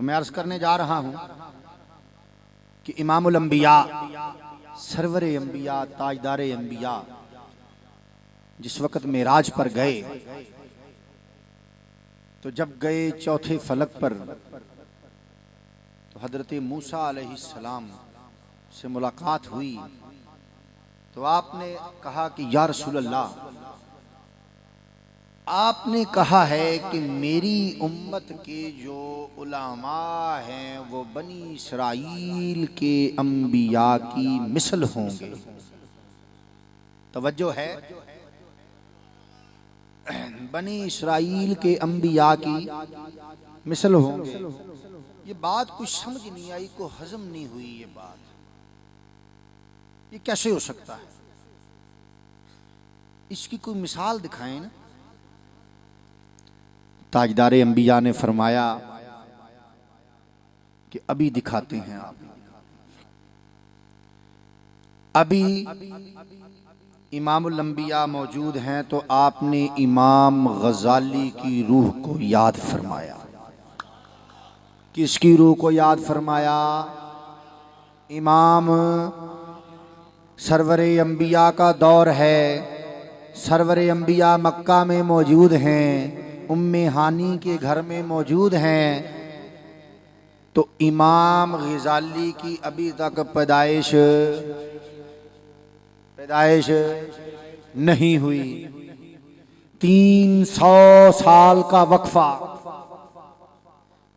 तो मैं अर्ज करने जा रहा हूं कि इमामुल अंबिया, सरवर अंबिया, ताजदार अंबिया जिस वक्त मेराज पर गए तो जब गए चौथे फलक पर तो हजरत मूसा अलैहिस्सलाम से मुलाकात हुई। तो आपने कहा कि या रसूल अल्लाह, आपने कहा है कि मेरी उम्मत के जो उलमा हैं वो बनी इसराइल के अंबिया की मिसल होंगे। तवज्जो है, बनी इसराइल के अंबिया की मिसल होंगे। ये बात कुछ समझ नहीं आई, को हजम नहीं हुई। ये बात ये कैसे हो सकता है? इसकी कोई मिसाल दिखाएं ना। ताजदार अंबिया ने फरमाया कि अभी दिखाते हैं आप। अभी इमामुल अंबिया मौजूद हैं तो आपने इमाम गजाली की रूह को याद फरमाया। किसकी रूह को याद फरमाया? इमाम सरवर अंबिया का दौर है, सरवर अंबिया मक्का में मौजूद हैं, उम्मे हानी के घर में मौजूद हैं। तो इमाम गजाली की अभी तक पैदाइश नहीं हुई। 300 साल का वक्फा,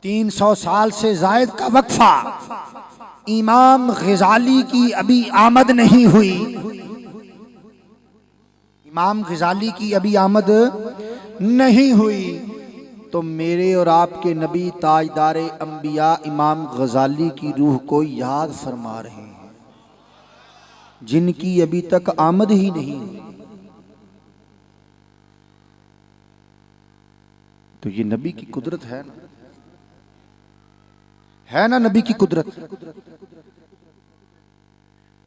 300 साल से जायद का वक्फा, इमाम गजाली की अभी आमद नहीं हुई। इमाम गजाली की अभी आमद नहीं हुई तो मेरे और आपके नबी ताजदार अंबिया इमाम गजाली की रूह को याद फरमा रहे हैं जिनकी अभी तक आमद ही नहीं हुई। तो ये नबी की कुदरत है ना, है ना नबी की कुदरत।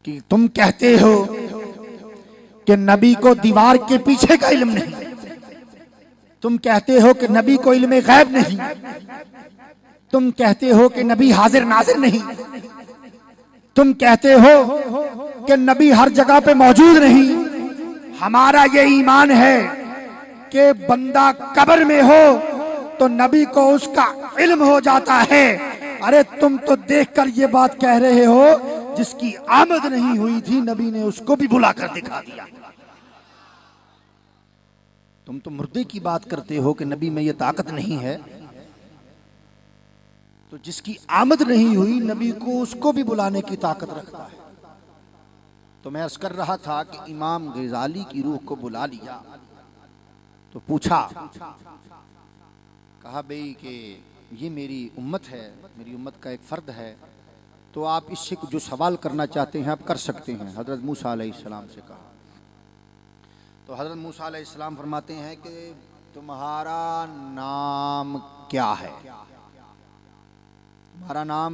कि तुम कहते हो कि नबी को दीवार के पीछे का इल्म नहीं, तुम कहते हो कि नबी को इल्म गैब नहीं, तुम कहते हो कि नबी हाजिर नाजिर नहीं, तुम कहते हो कि नबी हर जगह पे मौजूद नहीं। हमारा ये ईमान है कि बंदा कब्र में हो तो नबी को उसका इल्म हो जाता है। अरे तुम तो देखकर ये बात कह रहे हो जिसकी आमद नहीं हुई थी नबी ने उसको भी बुलाकर दिखा दिया। तुम तो मुर्दे की बात करते हो कि नबी में ये ताकत नहीं है। तो जिसकी आमद नहीं हुई नबी को उसको भी बुलाने की ताकत रखता है। तो मैं अर्ज कर रहा था कि इमाम गजाली की रूह को बुला लिया तो पूछा, कहा भाई कि ये मेरी उम्मत है, मेरी उम्मत का एक फ़र्द है, तो आप इससे जो सवाल करना चाहते हैं आप कर सकते हैं। हज़रत मूसा अलैहिस्सलाम से कहा। तो हज़रत मूसा अलैहिस्सलाम फरमाते हैं कि तुम्हारा नाम क्या है? तुम्हारा नाम?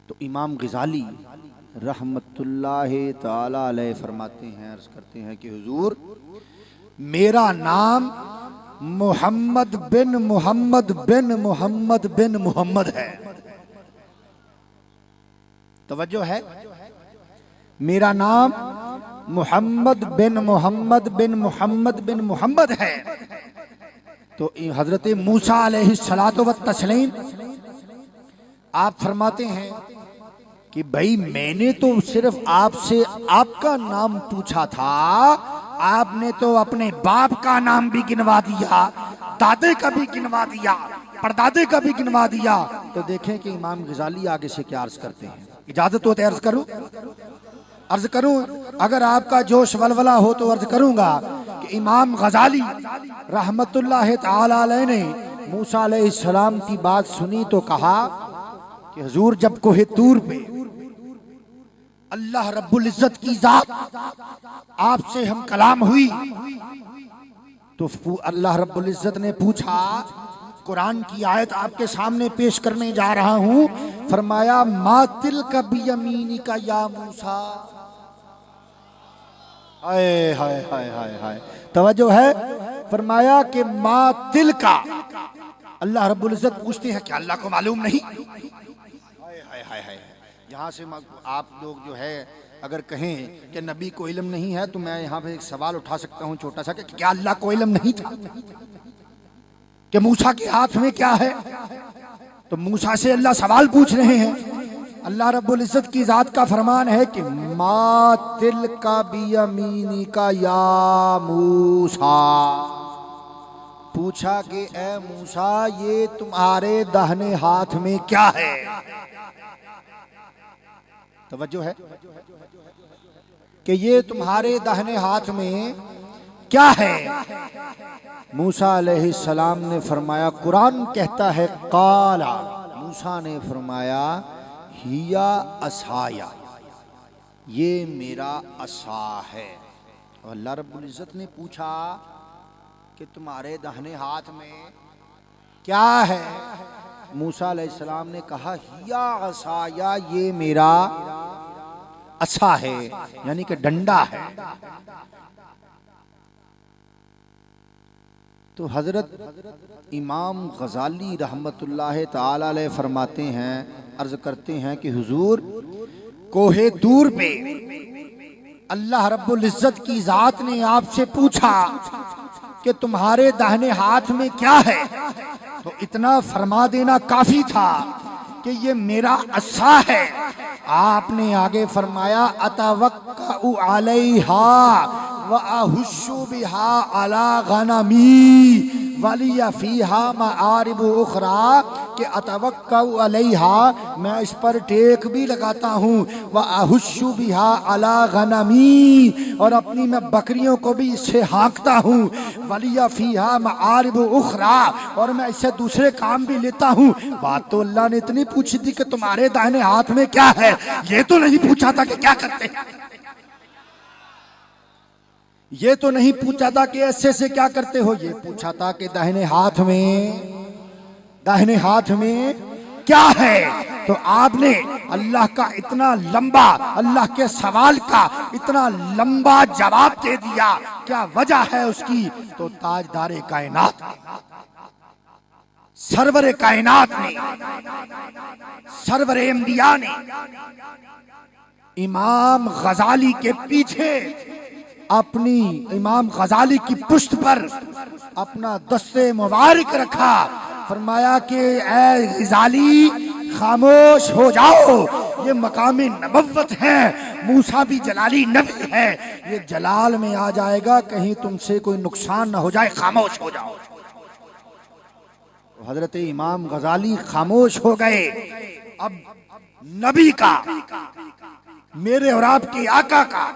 तो इमाम गजाली रहमतुल्लाहि ताला अलैह फरमाते हैं, अर्ज करते हैं कि हुजूर मेरा नाम मोहम्मद बिन मोहम्मद बिन मोहम्मद बिन मोहम्मद है। तवज्जो है, मेरा नाम मोहम्मद बिन मोहम्मद बिन मोहम्मद बिन मोहम्मद है। तो हजरत मूसा अलैहिस्सलातु व तस्लीम आप फरमाते हैं कि भाई मैंने तो सिर्फ आपसे आपका नाम पूछा था, आपने तो अपने बाप का नाम भी गिनवा दिया, दादे का भी गिनवा दिया, परदादे का भी गिनवा दिया। तो देखें कि इमाम गजाली आगे से क्या अर्ज करते हैं। इजाजत हो तो अर्ज करूं? अर्ज करूं? अगर आपका जोश वलवला हो तो अर्ज करूंगा कि इमाम गजाली रहमतुल्लाहि ताला अलैह ने मूसा अलैहिस्सलाम की बात सुनी तो कहा कि हुजूर जब कोहे तूर पे अल्लाह रब्बुल इज्जत की जात आपसे हम कलाम हुई तो अल्लाह रब्बुल इज्जत ने पूछा, कुरान की आयत आपके सामने पेश करने जा रहा हूं, फरमाया मा तिल्का बियमीनी का या मूसा। हाय हाय हाय हाय हाय, तवज्जो है। फरमाया कि माँ तिल का। अल्लाह रब्बुल इज्जत पूछते हैं क्या अल्लाह को मालूम नहीं? हाय हाय हाय। यहाँ से आप लोग जो है अगर कहें कि नबी को इल्म नहीं है, तो मैं यहाँ पे एक सवाल उठा सकता हूँ छोटा सा, कि क्या अल्लाह को इल्म नहीं था कि मूसा के हाथ में क्या है? तो मूसा से अल्लाह सवाल पूछ रहे हैं। अल्लाह रब्बुल इज्जत की जात का फरमान है कि मा तिल का बियमीनी का या मूसा। पूछा कि ए मूसा, ये तुम्हारे दाहिने हाथ में क्या है? तवज्जो है कि ये तुम्हारे दाहिने हाथ में क्या है? मूसा अलैहिस्सलाम ने फरमाया, कुरान कहता है काला, मूसा ने फरमाया हिया असाया, ये मेरा असा है। और अल्लाह रब्बुल इज्जत ने पूछा कि तुम्हारे दाहिने हाथ में क्या है? मूसा अलैहिस्सलाम ने कहा हिया असाया, ये मेरा असा है, यानी कि डंडा है। तो हजरत इमाम गजाली रहमतुल्लाह ताला अलैह फरमाते हैं, अर्ज करते हैं कि हुजूर कोहे दूर पे अल्लाह रब्बुल इज्जत की जात ने आपसे पूछा कि तुम्हारे दाहिने हाथ में क्या है, तो इतना फरमा देना काफी था कि ये मेरा असा है। आपने आगे फरमाया अतवक्कउ अलैहा व अहुश्शु बिहा अला गनमी वलिया फीहा मआरिब उखरा, कि अतवक्कउ अलैहा, मैं इस पर टेक भी लगाता हूँ, व अहुश्शु बिहा अला गनमी, और अपनी मैं बकरियों को भी इससे हाँकता हूँ, वलिया फीहा मआरिब उखरा, और मैं इससे दूसरे काम भी लेता हूँ। बात तो अल्लाह ने इतनी पूछी थी कि तुम्हारे दाहिने हाथ में क्या है, ये तो नहीं पूछा था कि क्या करते हैं, ये तो नहीं पूछा था कि ऐसे से क्या करते हो, ये पूछा था कि दाहिने हाथ में क्या है। तो आपने अल्लाह का इतना लंबा, अल्लाह के सवाल का इतना लंबा जवाब दे दिया। क्या वजह है उसकी? तो ताजदारे कायनात, सरवरे कायनात ने, सरवरे अंबिया ने इमाम गजाली के पीछे अपनी, इमाम गजाली की पुश्त पर अपना दस्ते मुबारक रखा। फरमाया कि ए गजाली खामोश हो जाओ, ये मकामे नबव्वत है, मूसा भी जलाली नबी है, ये जलाल में आ जाएगा, कहीं तुमसे कोई नुकसान ना हो जाए, खामोश हो जाओ। हजरत इमाम गजाली खामोश हो गए। अब नबी का, मेरे और आपके आका का,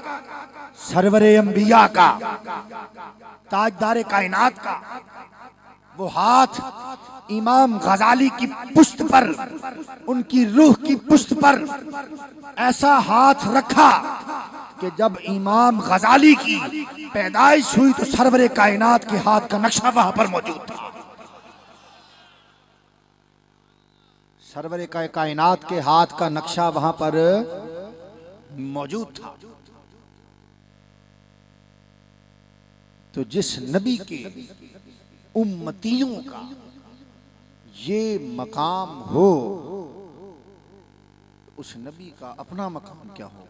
सरवरे अंबिया का, ताजदारे कायनात का वो हाथ इमाम गजाली की पुश्त पर, उनकी रूह की पुश्त पर ऐसा हाथ रखा कि जब इमाम गजाली की पैदाइश हुई तो सरवरे कायनात के हाथ का नक्शा वहां पर मौजूद था। सरवरे कायनात के हाथ का नक्शा वहां पर मौजूद था। तो जिस नबी के उम्मतियों का ये मकाम हो, उस नबी का अपना मकाम क्या हो?